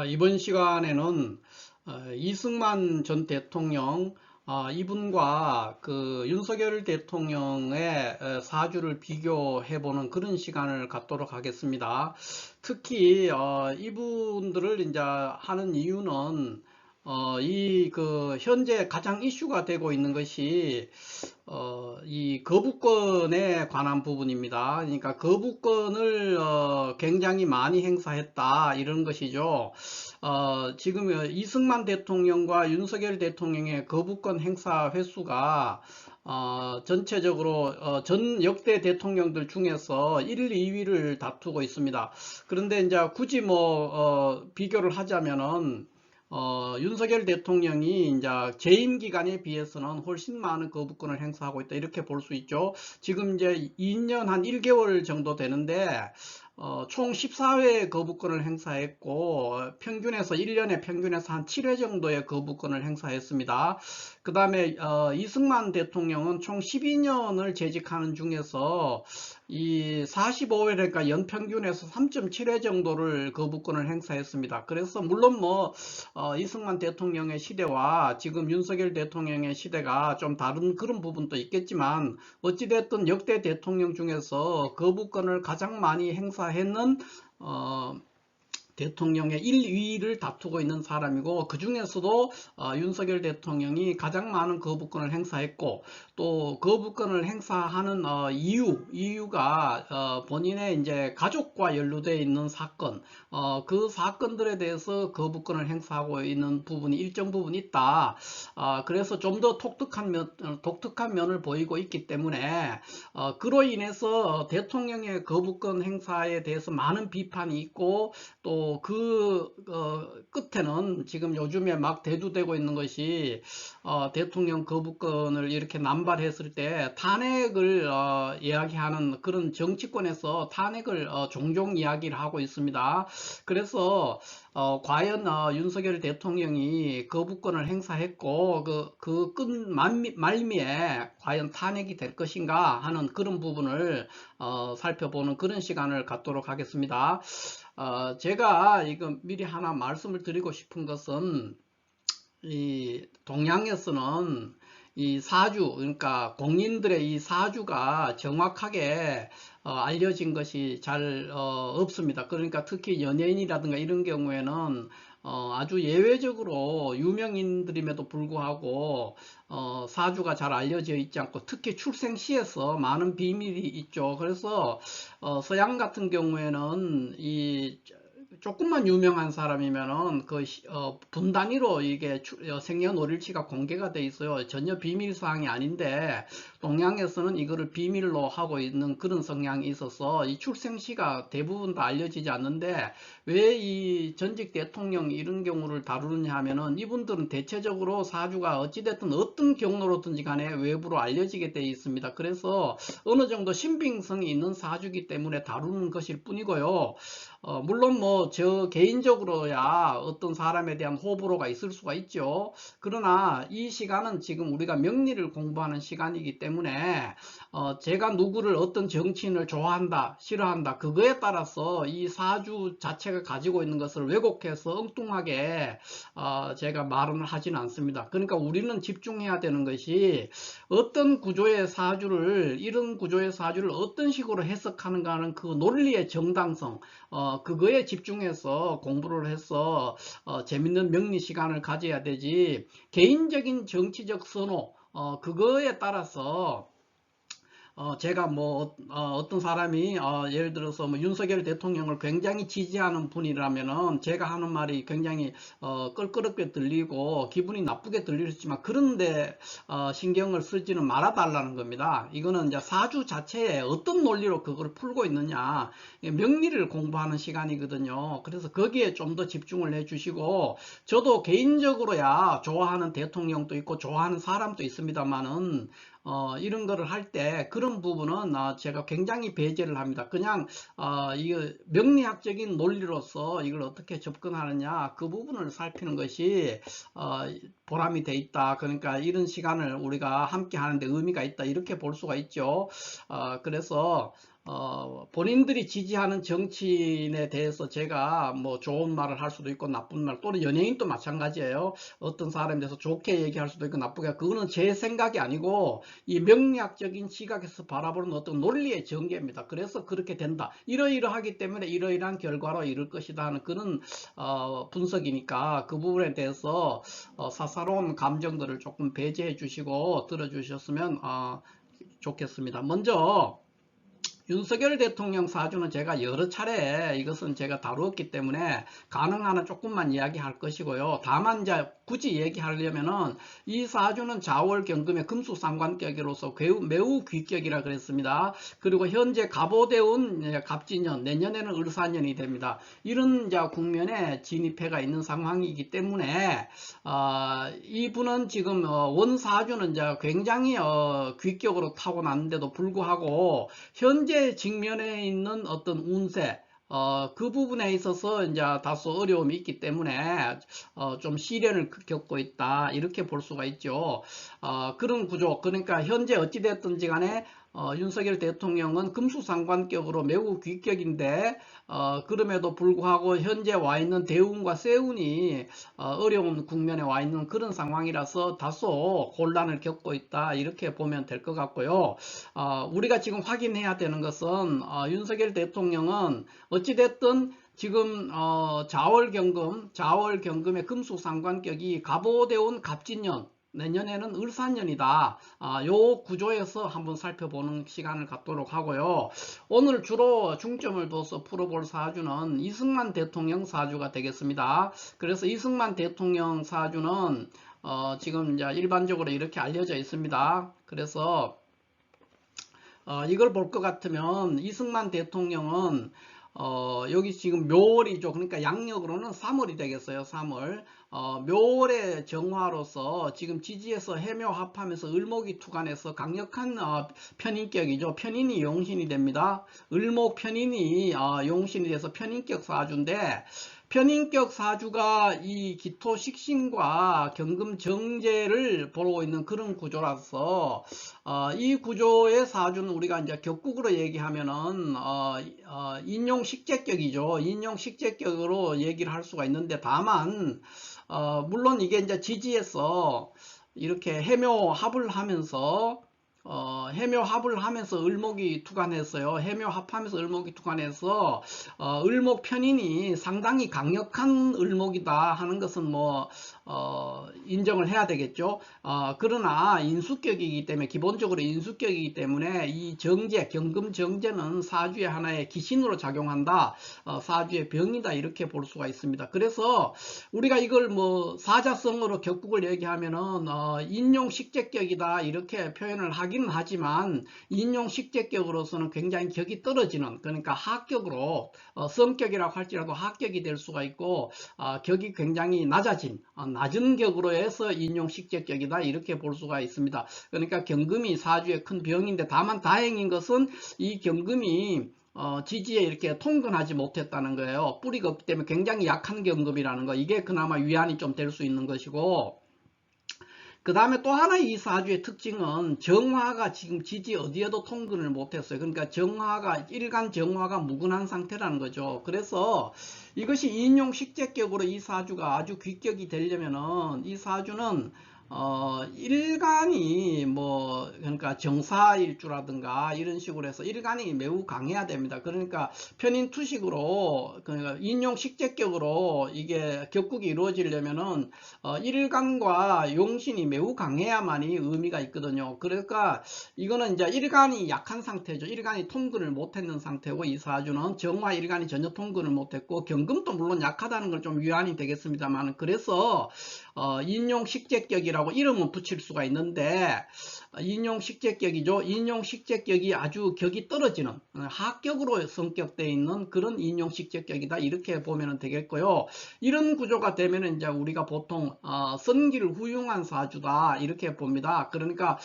이번 시간에는 이승만 전 대통령 이분과 그 윤석열 대통령의 사주를 비교해보는 그런 시간을 갖도록 하겠습니다. 특히 이분들을 이제 하는 이유는 이 그 현재 가장 이슈가 되고 있는 것이 이 거부권에 관한 부분입니다. 그러니까 거부권을 굉장히 많이 행사했다 이런 것이죠. 지금 이승만 대통령과 윤석열 대통령의 거부권 행사 횟수가 전체적으로 전 역대 대통령들 중에서 1, 2위를 다투고 있습니다. 그런데 이제 굳이 비교를 하자면은 윤석열 대통령이 이제 재임 기간에 비해서는 훨씬 많은 거부권을 행사하고 있다 이렇게 볼 수 있죠. 지금 이제 2년 한 1개월 정도 되는데 총 14회 거부권을 행사했고 평균에서 1년에 평균에서 한 7회 정도의 거부권을 행사했습니다. 그 다음에 이승만 대통령은 총 12년을 재직하는 중에서 이 45회 그러니까 연평균에서 3.7회 정도를 거부권을 행사했습니다. 그래서 물론 이승만 대통령의 시대와 지금 윤석열 대통령의 시대가 좀 다른 그런 부분도 있겠지만 어찌됐든 역대 대통령 중에서 거부권을 가장 많이 행사했는 대통령의 1, 2위를 다투고 있는 사람이고 그 중에서도 윤석열 대통령이 가장 많은 거부권을 행사했고 또 거부권을 행사하는 이유가 본인의 이제 가족과 연루되어 있는 사건 그 사건들에 대해서 거부권을 행사하고 있는 부분이 일정 부분 있다. 그래서 좀 더 독특한 면을 보이고 있기 때문에 그로 인해서 대통령의 거부권 행사에 대해서 많은 비판이 있고 또 그 끝에는 지금 요즘에 막 대두되고 있는 것이 대통령 거부권을 이렇게 남발했을 때 탄핵을 이야기하는 그런 정치권에서 탄핵을 종종 이야기를 하고 있습니다. 그래서 과연 윤석열 대통령이 거부권을 행사했고 그 끝 말미에 과연 탄핵이 될 것인가 하는 그런 부분을 살펴보는 그런 시간을 갖도록 하겠습니다. 제가 이거 미리 하나 말씀을 드리고 싶은 것은 이 동양에서는 이 사주 그러니까 공인들의 이 사주가 정확하게 알려진 것이 잘 없습니다. 그러니까 특히 연예인이라든가 이런 경우에는 아주 예외적으로 유명인들임에도 불구하고 사주가 잘 알려져 있지 않고 특히 출생시에서 많은 비밀이 있죠. 그래서 서양 같은 경우에는 이 조금만 유명한 사람이면은 분 단위로 이게 생년월일치가 공개가 돼 있어요. 전혀 비밀 사항이 아닌데 동양에서는 이거를 비밀로 하고 있는 그런 성향이 있어서 이 출생시가 대부분 다 알려지지 않는데 왜 이 전직 대통령 이런 경우를 다루느냐 하면은 이분들은 대체적으로 사주가 어찌됐든 어떤 경로로든지 간에 외부로 알려지게 돼 있습니다. 그래서 어느 정도 신빙성이 있는 사주기 때문에 다루는 것일 뿐이고요. 물론 저 개인적으로야 어떤 사람에 대한 호불호가 있을 수가 있죠. 그러나 이 시간은 지금 우리가 명리를 공부하는 시간이기 때문에 제가 누구를 어떤 정치인을 좋아한다, 싫어한다 그거에 따라서 이 사주 자체가 가지고 있는 것을 왜곡해서 엉뚱하게 제가 말은 하지는 않습니다. 그러니까 우리는 집중해야 되는 것이 어떤 구조의 사주를 이런 구조의 사주를 어떤 식으로 해석하는가 하는 그 논리의 정당성 그거에 집중해서 공부를 해서 재밌는 명리 시간을 가져야 되지 개인적인 정치적 선호 그거에 따라서 제가 어떤 사람이 예를 들어서 윤석열 대통령을 굉장히 지지하는 분이라면은 제가 하는 말이 굉장히 껄끄럽게 들리고 기분이 나쁘게 들릴 수 있지만 그런데 신경을 쓰지는 말아 달라는 겁니다. 이거는 이제 사주 자체에 어떤 논리로 그걸 풀고 있느냐 명리를 공부하는 시간이거든요. 그래서 거기에 좀 더 집중을 해 주시고 저도 개인적으로야 좋아하는 대통령도 있고 좋아하는 사람도 있습니다만은 이런 거를 할 때 그런 부분은 제가 굉장히 배제를 합니다. 그냥 이거 명리학적인 논리로서 이걸 어떻게 접근하느냐 그 부분을 살피는 것이 보람이 돼 있다. 그러니까 이런 시간을 우리가 함께 하는데 의미가 있다. 이렇게 볼 수가 있죠. 그래서 본인들이 지지하는 정치인에 대해서 제가 뭐 좋은 말을 할 수도 있고 나쁜 말, 또는 연예인도 마찬가지예요. 어떤 사람에 대해서 좋게 얘기할 수도 있고 나쁘게, 그거는 제 생각이 아니고 이 명리학적인 시각에서 바라보는 어떤 논리의 전개입니다. 그래서 그렇게 된다, 이러이러하기 때문에 이러이러한 결과로 이룰 것이다 하는 그런 분석이니까, 그 부분에 대해서 사사로운 감정들을 조금 배제해 주시고 들어주셨으면 좋겠습니다. 먼저 윤석열 대통령 사주는 제가 여러 차례 이것은 제가 다루었기 때문에 가능한 한 조금만 이야기할 것이고요. 다만 이제 굳이 얘기하려면은 이 사주는 자월 경금의 금수상관격으로서 매우 귀격이라 그랬습니다. 그리고 현재 갑오대운 갑진년, 내년에는 을사년이 됩니다. 이런 이제 국면에 진입해가 있는 상황이기 때문에 이분은 지금 원사주는 이제 굉장히 귀격으로 타고났는데도 불구하고 현재 직면에 있는 어떤 운세, 그 부분에 있어서 이제 다소 어려움이 있기 때문에 좀 시련을 겪고 있다, 이렇게 볼 수가 있죠. 그런 구조, 그러니까 현재 어찌됐든지 간에 윤석열 대통령은 금수상관격으로 매우 귀격인데 그럼에도 불구하고 현재 와 있는 대운과 세운이 어려운 국면에 와 있는 그런 상황이라서 다소 곤란을 겪고 있다, 이렇게 보면 될 것 같고요. 우리가 지금 확인해야 되는 것은 윤석열 대통령은 어찌됐든 지금 자월경금의 금수상관격이 갑오대운 갑진년, 내년에는 을사년이다. 요 구조에서 한번 살펴보는 시간을 갖도록 하고요. 오늘 주로 중점을 둬서 풀어볼 사주는 이승만 대통령 사주가 되겠습니다. 그래서 이승만 대통령 사주는 지금 이제 일반적으로 이렇게 알려져 있습니다. 그래서 이걸 볼 것 같으면 이승만 대통령은 여기 지금 묘월이죠. 그러니까 양력으로는 3월이 되겠어요. 3월. 묘월의 정화로서 지금 지지에서 해묘 합하면서 을목이 투간해서 강력한 편인격이죠. 편인이 용신이 됩니다. 을목 편인이 용신이 돼서 편인격 사주인데, 편인격 사주가 이 기토 식신과 경금 정제를 보고 있는 그런 구조라서 이 구조의 사주는 우리가 이제 격국으로 얘기하면은 인용 식재격이죠. 인용 식재격으로 얘기를 할 수가 있는데, 다만 물론 이게 이제 지지에서 이렇게 해묘합을 하면서 해묘합을 하면서 을목이 투간했어요. 해묘합하면서 을목이 투간해서 을목 편인이 상당히 강력한 을목이다 하는 것은 뭐 인정을 해야 되겠죠. 그러나 인수격이기 때문에, 기본적으로 인수격이기 때문에 이 정제, 경금 정제는 사주의 하나의 기신으로 작용한다, 사주의 병이다, 이렇게 볼 수가 있습니다. 그래서 우리가 이걸 뭐 사자성어로 격국을 얘기하면은 인용 식재격이다, 이렇게 표현을 하기는 하지만 인용 식재격으로서는 굉장히 격이 떨어지는, 그러니까 하격으로 성격이라고 할지라도 하격이 될 수가 있고 격이 굉장히 낮은 격으로 해서 인용 식재격이다, 이렇게 볼 수가 있습니다. 그러니까 경금이 사주의 큰 병인데, 다만 다행인 것은 이 경금이 지지에 이렇게 통근하지 못했다는 거예요. 뿌리가 없기 때문에 굉장히 약한 경금이라는 거, 이게 그나마 위안이 좀 될 수 있는 것이고, 그 다음에 또 하나 이 사주의 특징은 정화가 지금 지지 어디에도 통근을 못했어요. 그러니까 일간 정화가 무근한 상태라는 거죠. 그래서 이것이 인용 식재격으로 이 사주가 아주 귀격이 되려면은 이 사주는 일간이 뭐 그러니까 정사일주라든가 이런 식으로 해서 일간이 매우 강해야 됩니다. 그러니까 편인투식으로, 그러니까 인용 식재격으로 이게 격국이 이루어지려면은 일간과 용신이 매우 강해야만이 의미가 있거든요. 그러니까 이거는 이제 일간이 약한 상태죠. 일간이 통근을 못했는 상태고, 이 사주는 정화 일간이 전혀 통근을 못했고, 경금도 물론 약하다는 걸 좀 위안이 되겠습니다만, 그래서 인용 식재격이라고 이름은 붙일 수가 있는데, 인용 식재격이죠. 인용 식재격이 아주 격이 떨어지는 하격으로 성격되어 있는 그런 인용 식재격이다, 이렇게 보면 되겠고요. 이런 구조가 되면 이제 우리가 보통 선기를 후용한 사주다, 이렇게 봅니다. 그러니까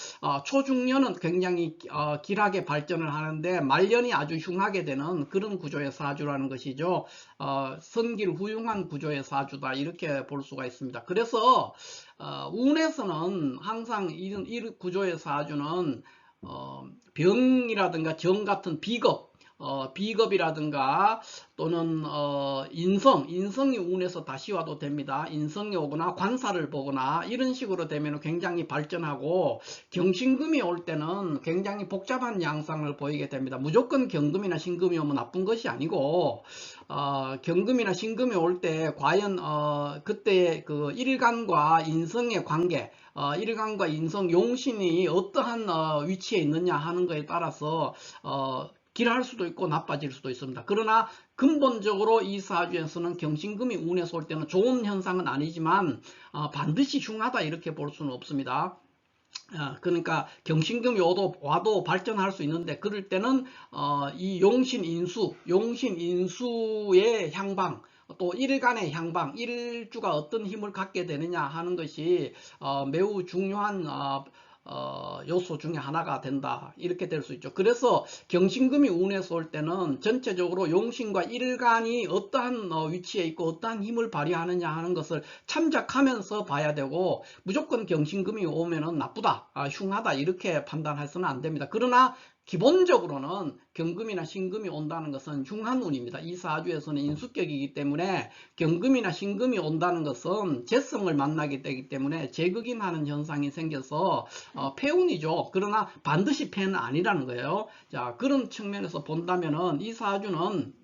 초중년은 굉장히 길하게 발전을 하는데 말년이 아주 흉하게 되는 그런 구조의 사주라는 것이죠. 선기를 후용한 구조의 사주다, 이렇게 볼 수가 있습니다. 그래서 운에서는 항상 이런 구조의 사주는 병이라든가 정 같은 비겁, 비겁이라든가 또는 인성이 운에서 다시 와도 됩니다. 인성이 오거나 관사를 보거나 이런 식으로 되면 굉장히 발전하고, 경신금이 올 때는 굉장히 복잡한 양상을 보이게 됩니다. 무조건 경금이나 신금이 오면 나쁜 것이 아니고, 경금이나 신금이 올 때 과연 그때 그 일간과 인성의 관계, 일간과 인성 용신이 어떠한 위치에 있느냐 하는 것에 따라서 길할 수도 있고 나빠질 수도 있습니다. 그러나 근본적으로 이 사주에서는 경신금이 운에서 올 때는 좋은 현상은 아니지만 반드시 흉하다 이렇게 볼 수는 없습니다. 그러니까 경신금이 와도 발전할 수 있는데, 그럴 때는 이 용신인수의 향방, 또 일간의 향방, 일주가 어떤 힘을 갖게 되느냐 하는 것이 매우 중요한 요소 중에 하나가 된다 이렇게 될 수 있죠. 그래서 경신금이 운에서 올 때는 전체적으로 용신과 일간이 어떠한 위치에 있고 어떠한 힘을 발휘하느냐 하는 것을 참작하면서 봐야 되고, 무조건 경신금이 오면은 나쁘다, 흉하다 이렇게 판단해서는 안 됩니다. 그러나 기본적으로는 경금이나 신금이 온다는 것은 흉한 운입니다. 이 사주에서는 인수격이기 때문에 경금이나 신금이 온다는 것은 재성을 만나게 되기 때문에 재극인하는 현상이 생겨서 폐운이죠. 그러나 반드시 폐는 아니라는 거예요. 자, 그런 측면에서 본다면은 이 사주는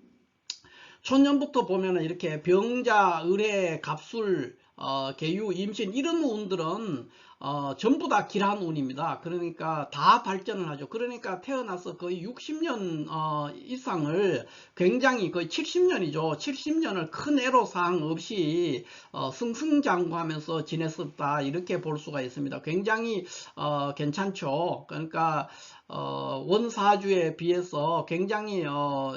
초년부터 보면은 이렇게 병자, 을해, 갑술, 계유, 임신 이런 운들은 전부 다 길한 운입니다. 그러니까 다 발전을 하죠. 그러니까 태어나서 거의 60년 이상을, 굉장히 거의 70년이죠. 70년을 큰 애로사항 없이 승승장구하면서 지냈었다 이렇게 볼 수가 있습니다. 굉장히 괜찮죠. 그러니까 원사주에 비해서 굉장히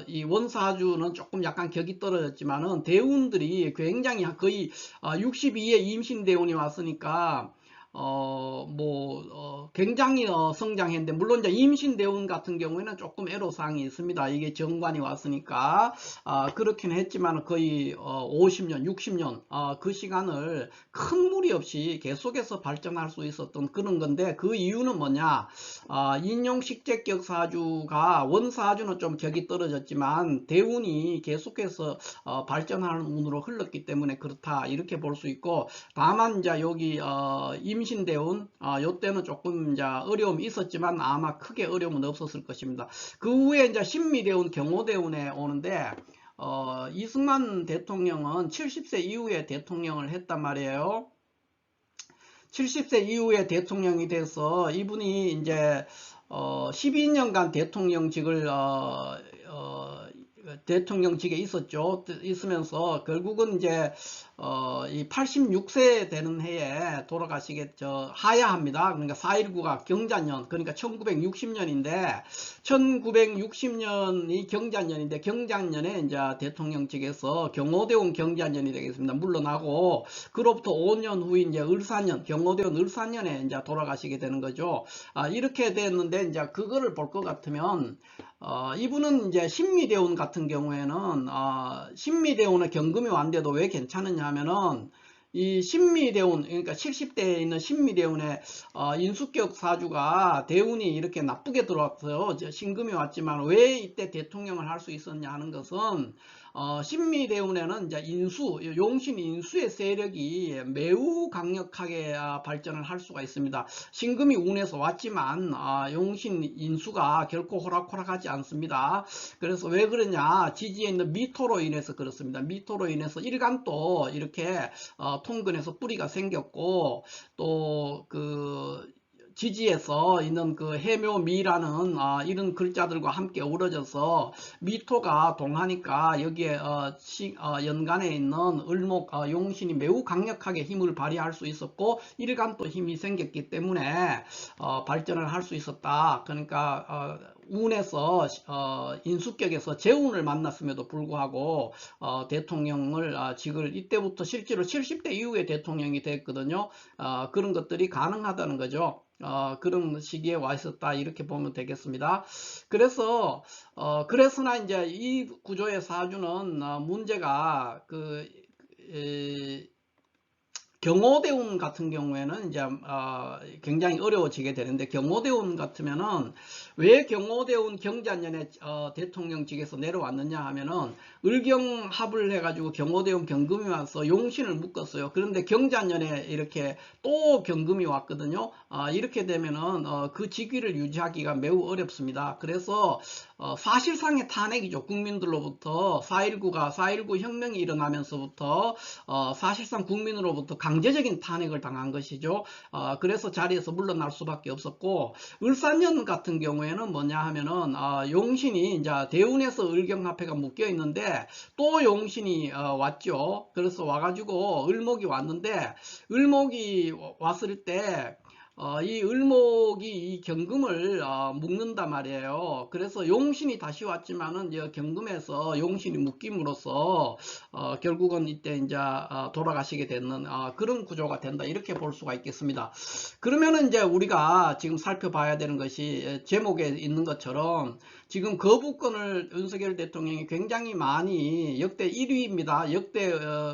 이 원사주는 조금 약간 격이 떨어졌지만은 대운들이 굉장히 거의 62에 임신대운이 왔으니까 굉장히 성장했는데, 물론 이제 임신대운 같은 경우에는 조금 애로사항이 있습니다. 이게 정관이 왔으니까 그렇긴 했지만 거의 50년, 60년 그 시간을 큰 무리 없이 계속해서 발전할 수 있었던 그런 건데, 그 이유는 뭐냐? 인용식재격 사주가, 원사주는 좀 격이 떨어졌지만 대운이 계속해서 발전하는 운으로 흘렀기 때문에 그렇다 이렇게 볼 수 있고, 다만 이제 여기 임신대운 요때는 조금 이제 어려움이 있었지만 아마 크게 어려움은 없었을 것입니다. 그 후에 이제 신미대운, 경호대운에 오는데, 이승만 대통령은 70세 이후에 대통령을 했단 말이에요. 70세 이후에 대통령이 돼서 이분이 이제 12년간 대통령직을 대통령직에 있으면서 결국은 이제 이 86세 되는 해에 돌아가시겠죠. 하야합니다. 그러니까 4.19가 경자년, 그러니까 1960년인데 1960년이 경자년인데, 경자년에 이제 대통령직에서 경호대운 경자년이 되겠습니다. 물러나고, 그로부터 5년 후인 이제 을사년, 경호대운 을사년에 이제 돌아가시게 되는 거죠. 이렇게 됐는데, 이제 그거를 볼 것 같으면 이분은 이제 신미대운 같은 경우에는 신미대운의 경금이 왔는데도 왜 괜찮으냐 하면은, 이 신미대운, 그러니까 70대에 있는 신미대운의 인수격 사주가 대운이 이렇게 나쁘게 들어왔어요. 신금이 왔지만 왜 이때 대통령을 할 수 있었냐 하는 것은, 신미대운에는 이제 용신 인수의 세력이 매우 강력하게 발전을 할 수가 있습니다. 신금이 운에서 왔지만 용신 인수가 결코 호락호락하지 않습니다. 그래서 왜 그러냐? 지지에 있는 미토로 인해서 그렇습니다. 미토로 인해서 일간도 이렇게 통근에서 뿌리가 생겼고, 또 지지에서 있는 그 해묘미라는 이런 글자들과 함께 어우러져서 미토가 동하니까 여기에 연간에 있는 을목 용신이 매우 강력하게 힘을 발휘할 수 있었고, 일간도 힘이 생겼기 때문에 발전을 할 수 있었다. 그러니까 운에서 인수격에서 재운을 만났음에도 불구하고 대통령을 직을 이때부터 실제로 70대 이후에 대통령이 됐거든요. 그런 것들이 가능하다는 거죠. 그런 시기에 와 있었다 이렇게 보면 되겠습니다. 그래서 그래서나 이제 이 구조의 사주는 문제가 경호대운 같은 경우에는 이제 굉장히 어려워지게 되는데, 경호대운 같으면은 왜 경호대운 경자년에 대통령직에서 내려왔느냐 하면은 을경합을 해가지고 경호대운 경금이 와서 용신을 묶었어요. 그런데 경자년에 이렇게 또 경금이 왔거든요. 이렇게 되면은 그 직위를 유지하기가 매우 어렵습니다. 그래서 사실상의 탄핵이죠. 국민들로부터 4.19 혁명이 일어나면서부터 사실상 국민으로부터 강제적인 탄핵을 당한 것이죠. 그래서 자리에서 물러날 수밖에 없었고, 을사년 같은 경우에는 뭐냐 하면은 용신이 이제 대운에서 을경합회가 묶여 있는데 또 용신이 왔죠. 그래서 와가지고 을목이 왔는데, 을목이 왔을 때 이 을목이 이 경금을 묶는단 말이에요. 그래서 용신이 다시 왔지만은 이제 경금에서 용신이 묶임으로써 결국은 이때 이제 돌아가시게 되는 그런 구조가 된다, 이렇게 볼 수가 있겠습니다. 그러면은 이제 우리가 지금 살펴봐야 되는 것이 제목에 있는 것처럼 지금 거부권을 윤석열 대통령이 굉장히 많이, 역대 1위입니다. 역대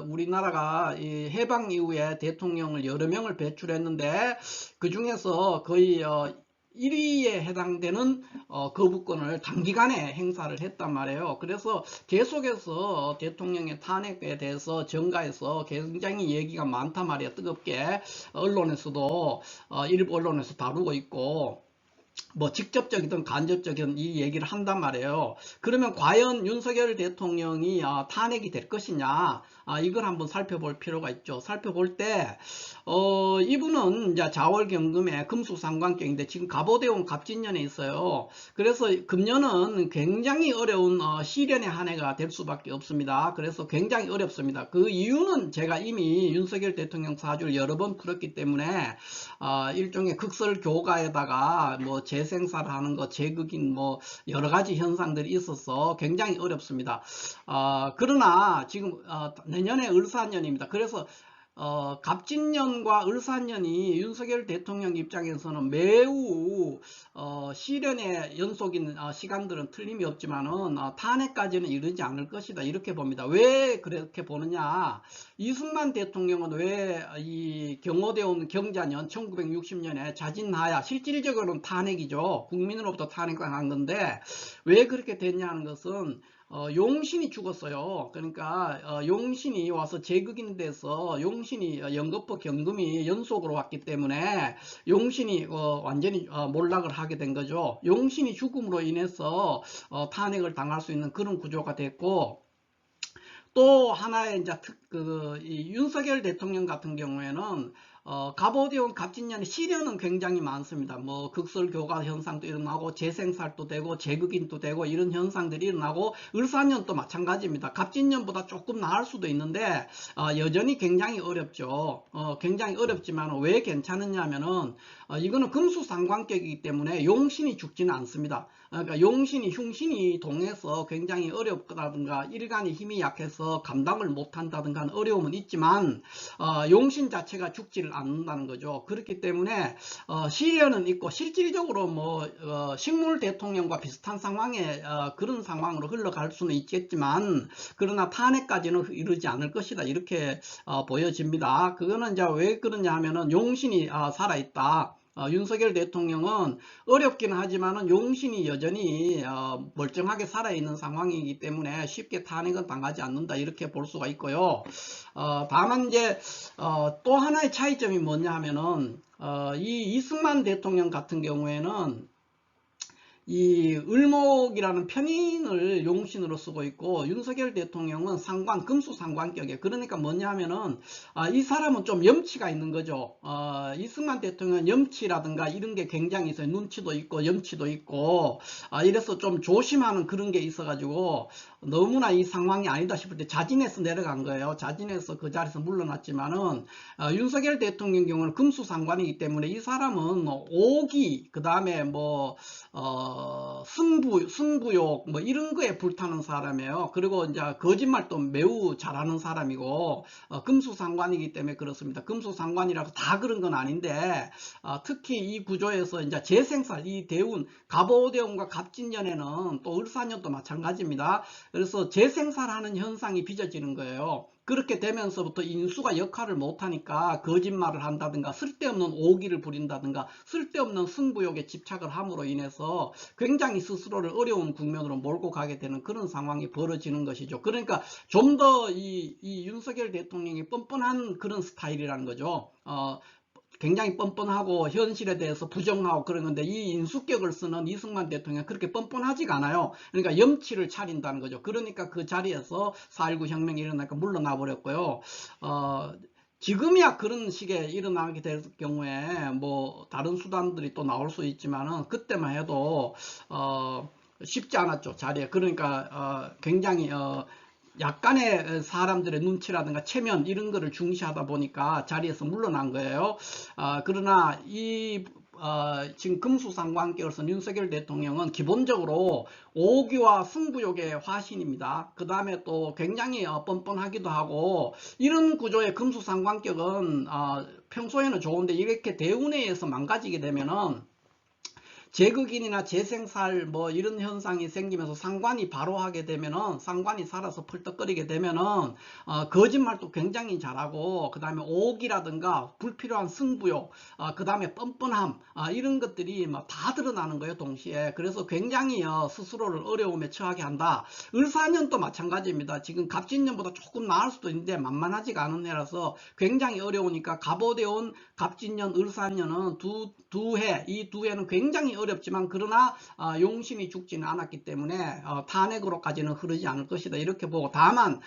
우리나라가 이 해방 이후에 대통령을 여러 명을 배출했는데 그 중에서 거의 1위에 해당되는 거부권을 단기간에 행사를 했단 말이에요. 그래서 계속해서 대통령의 탄핵에 대해서 정가에서 굉장히 얘기가 많단 말이에요. 뜨겁게 언론에서도 일부 언론에서 다루고 있고, 뭐 직접적이든 간접적인 이 얘기를 한단 말이에요. 그러면 과연 윤석열 대통령이 탄핵이 될 것이냐, 이걸 한번 살펴볼 필요가 있죠. 살펴볼 때 이분은 이제 자월경금의 금수상관격인데 지금 갑오대운 갑진년에 있어요. 그래서 금년은 굉장히 어려운 시련의 한 해가 될 수밖에 없습니다. 그래서 굉장히 어렵습니다. 그 이유는 제가 이미 윤석열 대통령 사주를 여러 번 풀었기 때문에 일종의 극설교가에다가 뭐 재생사를 하는 거, 재극인 뭐 여러 가지 현상들이 있어서 굉장히 어렵습니다. 그러나 지금 내년에 을사년입니다. 그래서 갑진년과 을사년이 윤석열 대통령 입장에서는 매우 시련의 연속인 시간들은 틀림이 없지만은 탄핵까지는 이르지 않을 것이다, 이렇게 봅니다. 왜 그렇게 보느냐? 이승만 대통령은 왜 이 경호대운 경자년 1960년에 자진하야, 실질적으로는 탄핵이죠. 국민으로부터 탄핵당한 건데 왜 그렇게 됐냐는 것은 용신이 죽었어요. 그러니까 용신이 와서 재극인 돼서 용신이 연거푸 경금이 연속으로 왔기 때문에 용신이 완전히 몰락을 하게 된 거죠. 용신이 죽음으로 인해서 탄핵을 당할 수 있는 그런 구조가 됐고, 또 하나의 이제 이 윤석열 대통령 같은 경우에는 갑오대운 갑진년의 시련은 굉장히 많습니다. 뭐 극설교가 현상도 일어나고 재생살도 되고 재극인도 되고 이런 현상들이 일어나고, 을사년도 마찬가지입니다. 갑진년보다 조금 나을 수도 있는데 여전히 굉장히 어렵죠. 굉장히 어렵지만 왜 괜찮느냐면은 이거는 금수상관격이기 때문에 용신이 죽지는 않습니다. 그러니까 용신이 흉신이 동해서 굉장히 어렵다든가 일간의 힘이 약해서 감당을 못한다든가 어려움은 있지만 용신 자체가 죽지를 않는다는 거죠. 그렇기 때문에 시련은 있고, 실질적으로 뭐 식물 대통령과 비슷한 상황에 그런 상황으로 흘러갈 수는 있겠지만, 그러나 탄핵까지는 이르지 않을 것이다, 이렇게 보여집니다. 그거는 이제 왜 그러냐 하면은 용신이 살아있다. 윤석열 대통령은 어렵긴 하지만은 용신이 여전히 멀쩡하게 살아있는 상황이기 때문에 쉽게 탄핵은 당하지 않는다, 이렇게 볼 수가 있고요. 다만 이제 또 하나의 차이점이 뭐냐 하면은 이 이승만 대통령 같은 경우에는 이 을목이라는 편인을 용신으로 쓰고 있고, 윤석열 대통령은 상관, 금수상관격에, 그러니까 뭐냐 하면은 이 사람은 좀 염치가 있는 거죠. 이승만 대통령은 염치라든가 이런 게 굉장히 있어요. 눈치도 있고 염치도 있고, 이래서 좀 조심하는 그런 게 있어 가지고 너무나 이 상황이 아니다 싶을 때 자진해서 내려간 거예요. 자진해서 그 자리에서 물러났지만은 윤석열 대통령 경우는 금수상관이기 때문에 이 사람은 오기, 그 다음에 뭐 승부욕 뭐 이런 거에 불타는 사람이에요. 그리고 이제 거짓말도 매우 잘하는 사람이고, 금수상관이기 때문에 그렇습니다. 금수상관이라고 다 그런 건 아닌데 특히 이 구조에서 이제 재생살, 이 대운, 갑오대운과 갑진년에는 또 을사년도 마찬가지입니다. 그래서 재생산하는 현상이 빚어지는 거예요. 그렇게 되면서부터 인수가 역할을 못하니까 거짓말을 한다든가 쓸데없는 오기를 부린다든가 쓸데없는 승부욕에 집착을 함으로 인해서 굉장히 스스로를 어려운 국면으로 몰고 가게 되는 그런 상황이 벌어지는 것이죠. 그러니까 좀 더 이 윤석열 대통령이 뻔뻔한 그런 스타일이라는 거죠. 굉장히 뻔뻔하고 현실에 대해서 부정하고 그런 건데, 이 인수격을 쓰는 이승만 대통령 그렇게 뻔뻔하지가 않아요. 그러니까 염치를 차린다는 거죠. 그러니까 그 자리에서 4.19 혁명이 일어나니까 물러나 버렸고요. 지금이야 그런 식의 일어나게 될 경우에 뭐 다른 수단들이 또 나올 수 있지만은, 그때만 해도 쉽지 않았죠, 자리에. 그러니까 굉장히 약간의 사람들의 눈치라든가 체면 이런 거를 중시하다 보니까 자리에서 물러난 거예요. 그러나 지금 금수상관계로서 윤석열 대통령은 기본적으로 오기와 승부욕의 화신입니다. 그 다음에 또 굉장히 뻔뻔하기도 하고, 이런 구조의 금수상관격은 평소에는 좋은데 이렇게 대운에 의해서 망가지게 되면은 재극인이나 재생살 뭐 이런 현상이 생기면서 상관이 바로 하게 되면은, 상관이 살아서 펄떡거리게 되면은 거짓말도 굉장히 잘하고, 그 다음에 오기라든가 불필요한 승부욕, 그 다음에 뻔뻔함, 이런 것들이 막 다 드러나는 거예요, 동시에. 그래서 굉장히 스스로를 어려움에 처하게 한다. 을사년도 마찬가지입니다. 지금 갑진년보다 조금 나을 수도 있는데 만만하지가 않은 해라서 굉장히 어려우니까, 갑오대온 갑진년 을사년은 이 두 해는 굉장히 어렵지만, 그러나 용신이 죽지는 않았기 때문에 탄핵으로까지는 흐르지 않을 것이다, 이렇게 보고, 다만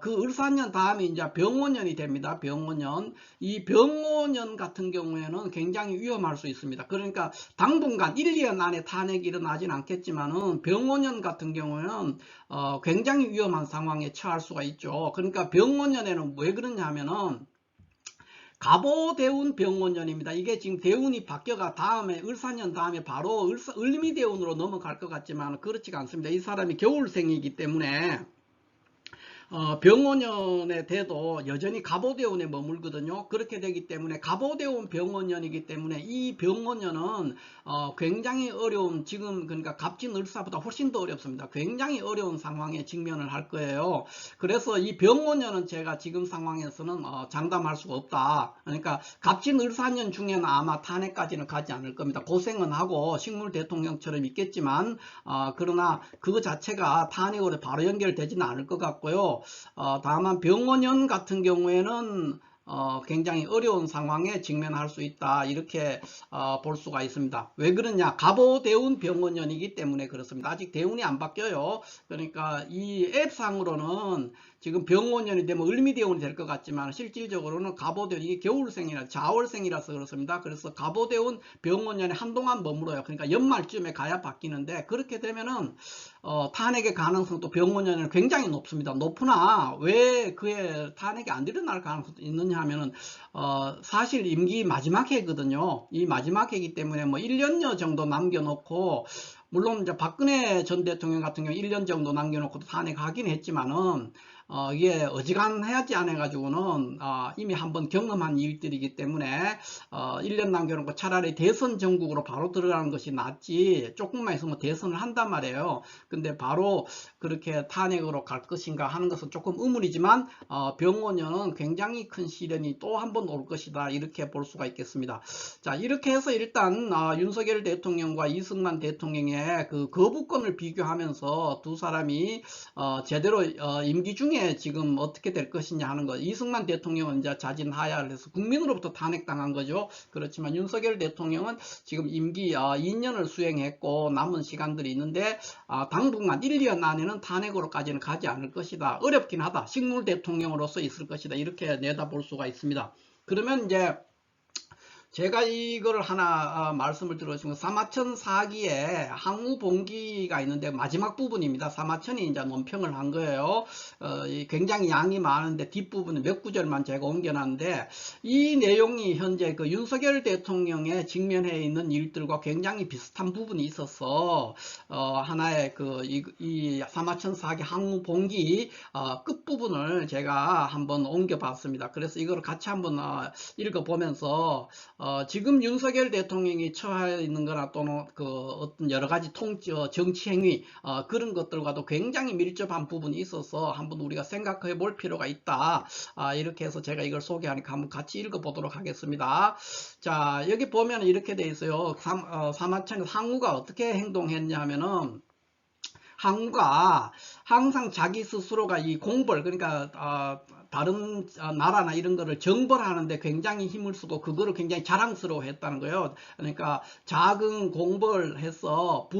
그 을사년 다음에 이제 병오년이 됩니다. 병오년. 이 병오년 같은 경우에는 굉장히 위험할 수 있습니다. 그러니까 당분간 1, 2년 안에 탄핵이 일어나진 않겠지만은, 병오년 같은 경우에는 굉장히 위험한 상황에 처할 수가 있죠. 그러니까 병오년에는 왜 그러냐 하면은, 갑오대운 병오년입니다. 이게 지금 대운이 바뀌어가 다음에 을사년 다음에 바로 을미대운으로 넘어갈 것 같지만 그렇지가 않습니다. 이 사람이 겨울생이기 때문에 병오년에 돼도 여전히 갑오대운에 머물거든요. 그렇게 되기 때문에 갑오대운 병오년이기 때문에, 이 병오년은 굉장히 어려운, 지금 그러니까 갑진을사보다 훨씬 더 어렵습니다. 굉장히 어려운 상황에 직면을 할 거예요. 그래서 이 병오년은 제가 지금 상황에서는 장담할 수가 없다. 그러니까 갑진을사년 중에는 아마 탄핵까지는 가지 않을 겁니다. 고생은 하고 식물 대통령처럼 있겠지만 그러나 그 자체가 탄핵으로 바로 연결되지는 않을 것 같고요. 다만 병오년 같은 경우에는 굉장히 어려운 상황에 직면할 수 있다, 이렇게 볼 수가 있습니다. 왜 그러냐? 갑오대운 병오년이기 때문에 그렇습니다. 아직 대운이 안 바뀌어요. 그러니까 이 앱상으로는 지금 병오년이 되면 을미대운이 될 것 같지만, 실질적으로는 갑오대운, 이게 겨울생이라 자월생이라서 그렇습니다. 그래서 갑오대운 병오년에 한동안 머물어요. 그러니까 연말쯤에 가야 바뀌는데, 그렇게 되면은 탄핵의 가능성도 병오년에는 굉장히 높습니다. 높으나 왜 그에 탄핵이 안 일어날 가능성도 있느냐 하면은 사실 임기 마지막 해거든요. 이 마지막 해이기 때문에 뭐 1년여 정도 남겨놓고, 물론 이제 박근혜 전 대통령 같은 경우 1년 정도 남겨놓고도 탄핵하긴 했지만은 이게 어지간하지 않아 가지고는 이미 한번 경험한 일들이기 때문에 1년 남겨놓고 차라리 대선 전국으로 바로 들어가는 것이 낫지, 조금만 있으면 대선을 한단 말이에요. 근데 바로 그렇게 탄핵으로 갈 것인가 하는 것은 조금 의문이지만, 병오년은 굉장히 큰 시련이 또 한 번 올 것이다, 이렇게 볼 수가 있겠습니다. 자, 이렇게 해서 일단 윤석열 대통령과 이승만 대통령의 그 거부권을 비교하면서 두 사람이 제대로 임기 중에 지금 어떻게 될 것이냐 하는 것. 이승만 대통령은 이제 자진하야를 해서 국민으로부터 탄핵당한 거죠. 그렇지만 윤석열 대통령은 지금 임기 2년을 수행했고 남은 시간들이 있는데, 당분간 1, 2년 안에는 탄핵으로까지는 가지 않을 것이다. 어렵긴 하다. 식물 대통령으로서 있을 것이다. 이렇게 내다볼 수가 있습니다. 그러면 이제 제가 이걸 하나 말씀을 드렸습니다. 사마천 사기에 항우봉기가 있는데 마지막 부분입니다. 사마천이 이제 논평을 한 거예요. 굉장히 양이 많은데 뒷부분에 몇 구절만 제가 옮겨놨는데, 이 내용이 현재 그 윤석열 대통령의 직면해 있는 일들과 굉장히 비슷한 부분이 있어서 하나의 이 사마천 사기 항우봉기 끝부분을 제가 한번 옮겨봤습니다. 그래서 이걸 같이 한번 읽어보면서 지금 윤석열 대통령이 처해 있는 거나 또는 그 어떤 여러 가지 정치 행위, 그런 것들과도 굉장히 밀접한 부분이 있어서 한번 우리가 생각해 볼 필요가 있다. 이렇게 해서 제가 이걸 소개하니까 한번 같이 읽어 보도록 하겠습니다. 자, 여기 보면 이렇게 돼 있어요. 사마천에서 항우가 어떻게 행동했냐면은, 항우가 항상 자기 스스로가 이 공벌, 그러니까 다른 나라나 이런 거를 정벌하는데 굉장히 힘을 쓰고 그거를 굉장히 자랑스러워 했다는 거예요. 그러니까 작은 공벌해서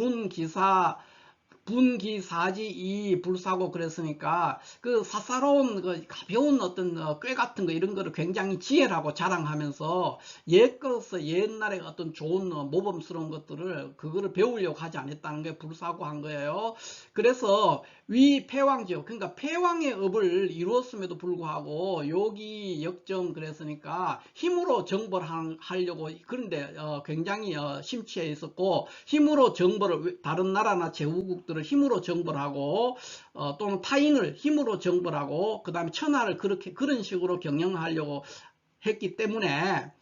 분기사지 불사고 그랬으니까 그 사사로운 그 가벼운 어떤 꾀 같은 거 이런 거를 굉장히 지혜라고 자랑하면서 옛날에 어떤 좋은 모범스러운 것들을 그거를 배우려고 하지 않았다는 게 불사고한 거예요. 그래서 위 패왕지요. 그러니까 패왕의 업을 이루었음에도 불구하고 여기 역정 그랬으니까 힘으로 정벌하려고 그런데 굉장히 심취해 있었고 힘으로 정벌을 다른 나라나 제후국들을 힘으로 정벌하고 또는 타인을 힘으로 정벌하고 그 다음에 천하를 그런 식으로 경영하려고 했기 때문에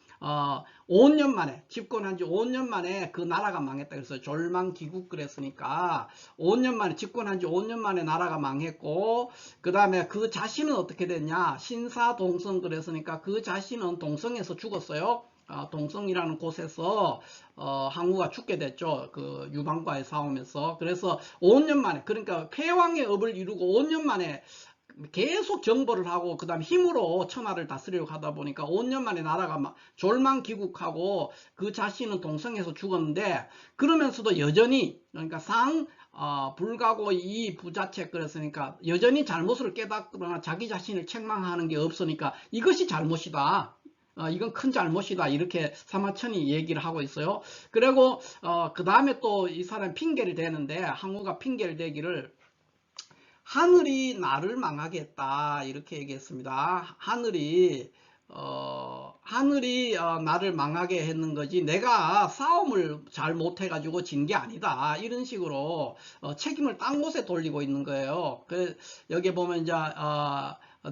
5년 만에 집권한 지 5년 만에 그 나라가 망했다. 그래서 졸망기국 그랬으니까 5년 만에 집권한 지 5년 만에 나라가 망했고 그 다음에 그 자신은 어떻게 됐냐, 신사동성 그랬으니까 그 자신은 동성에서 죽었어요. 동성이라는 곳에서 항우가 죽게 됐죠. 그 유방과의 싸움에서. 그래서 5년 만에, 그러니까 패왕의 업을 이루고 5년 만에 계속 정벌을 하고 그 다음에 힘으로 천하를 다스리려고 하다 보니까 5년 만에 나라가 막 졸망기국하고 그 자신은 동성에서 죽었는데, 그러면서도 여전히, 그러니까 불가고 이 부자책 그랬으니까 여전히 잘못을 깨닫거나 자기 자신을 책망하는 게 없으니까 이것이 잘못이다. 이건 큰 잘못이다. 이렇게 사마천이 얘기를 하고 있어요. 그리고 그 다음에 또 이 사람 핑계를 대는데, 항우가 핑계를 대기를 하늘이 나를 망하게 했다 이렇게 얘기했습니다. 하늘이 나를 망하게 했는 거지 내가 싸움을 잘 못해가지고 진 게 아니다, 이런 식으로 책임을 딴 곳에 돌리고 있는 거예요. 여기 보면 이제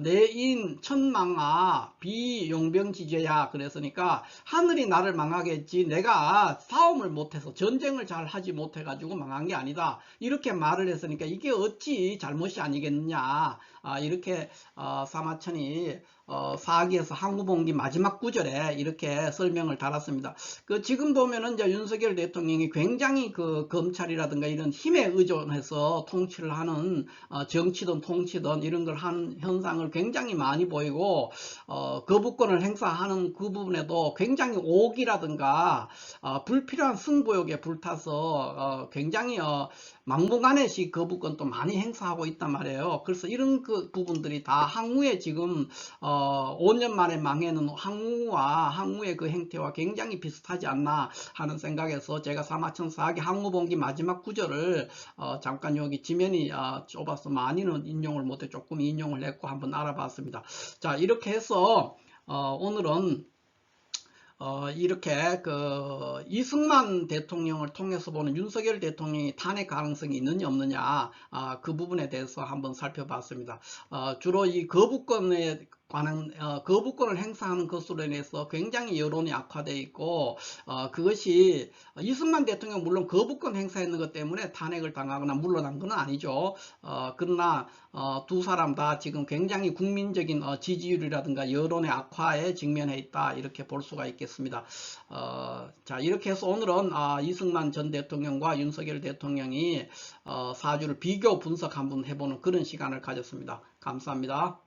내인 천망아 비용병지죄야 그랬으니까 하늘이 나를 망하게 했지 내가 싸움을 못해서 전쟁을 잘 하지 못해가지고 망한 게 아니다, 이렇게 말을 했으니까 이게 어찌 잘못이 아니겠느냐, 이렇게 사마천이 사기에서 항우봉기 마지막 구절에 이렇게 설명을 달았습니다. 지금 보면은 이제 윤석열 대통령이 굉장히 그 검찰이라든가 이런 힘에 의존해서 통치를 하는 정치든 통치든 이런 걸 하는 현상을 굉장히 많이 보이고 거부권을 행사하는 그 부분에도 굉장히 오기라든가 불필요한 승부욕에 불타서 굉장히 막무가내식 거부권도 많이 행사하고 있단 말이에요. 그래서 이런 그 부분들이 다 항우의 지금 5년 만에 망해는 항우의 그 행태와 굉장히 비슷하지 않나 하는 생각에서 제가 사마천 사기 항우봉기 마지막 구절을 잠깐 여기 지면이 좁아서 많이는 인용을 못해 조금 인용을 했고 한번 알아봤습니다. 자, 이렇게 해서 오늘은 이렇게 그 이승만 대통령을 통해서 보는 윤석열 대통령이 탄핵 가능성이 있느냐 없느냐, 그 부분에 대해서 한번 살펴봤습니다. 주로 이 거부권에 관한 거부권을 행사하는 것으로 인해서 굉장히 여론이 악화되어 있고 그것이 이승만 대통령 물론 거부권 행사했는 것 때문에 탄핵을 당하거나 물러난 건 아니죠. 그러나 두 사람 다 지금 굉장히 국민적인 지지율이라든가 여론의 악화에 직면해 있다, 이렇게 볼 수가 있겠습니다. 자, 이렇게 해서 오늘은 이승만 전 대통령과 윤석열 대통령이 사주를 비교 분석 한번 해보는 그런 시간을 가졌습니다. 감사합니다.